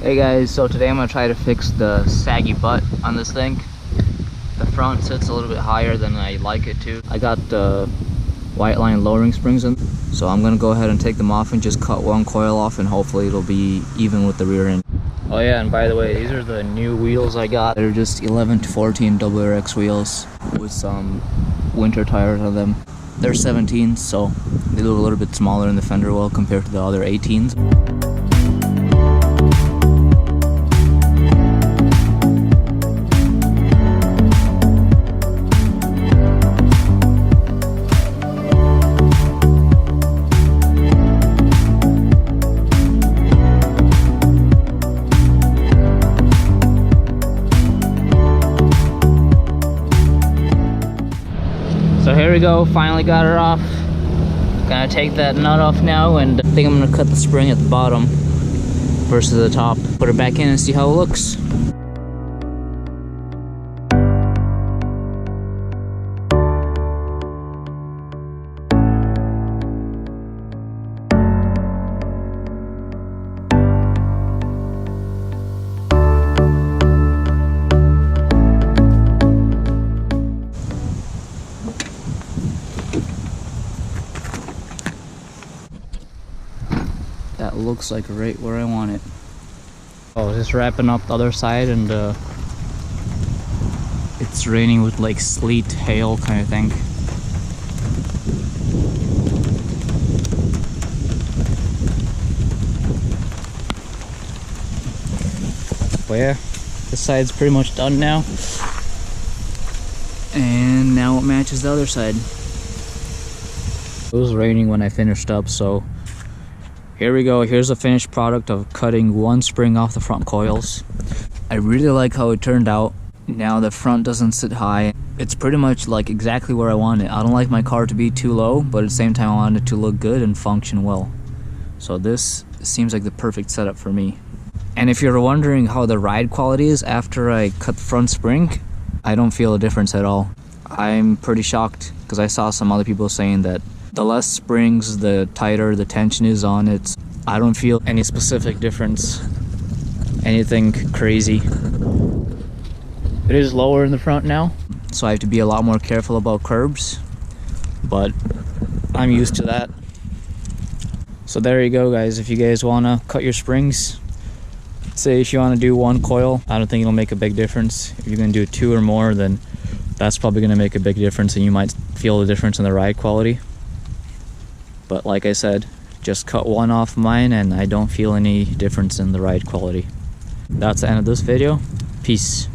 Hey guys, so today I'm going to try to fix the saggy butt on this thing. The front sits a little bit higher than I like it to. I got the Whiteline lowering springs in, so I'm going to go ahead and take them off and just cut one coil off, and hopefully it'll be even with the rear end. Oh yeah, and by the way, these are the new wheels I got. They're just 11 to 14 WRX wheels with some winter tires on them. They're 17s, so they look a little bit smaller in the fender well compared to the other 18s. So here we go, finally got her off. Gonna take that nut off now, and I think I'm gonna cut the spring at the bottom versus the top. Put her back in and see how it looks. That looks like right where I want it. Oh, just wrapping up the other side, and it's raining with like sleet, hail kind of thing. But yeah, this side's pretty much done now. And now it matches the other side. It was raining when I finished up, so here we go. Here's the finished product of cutting one spring off the front coils. I really like how it turned out. Now the front doesn't sit high. It's pretty much like exactly where I want it. I don't like my car to be too low, but at the same time I want it to look good and function well. So this seems like the perfect setup for me. And if you're wondering how the ride quality is after I cut the front spring, I don't feel a difference at all. I'm pretty shocked because I saw some other people saying that the less springs, the tighter the tension is on it. I don't feel any specific difference, anything crazy. It is lower in the front now, so I have to be a lot more careful about curbs, but I'm used to that. So there you go, guys. If you guys want to cut your springs, say if you want to do one coil, I don't think it'll make a big difference. If you're going to do two or more, then that's probably going to make a big difference, and you might feel the difference in the ride quality. But like I said, just cut one off mine and I don't feel any difference in the ride quality. That's the end of this video. Peace.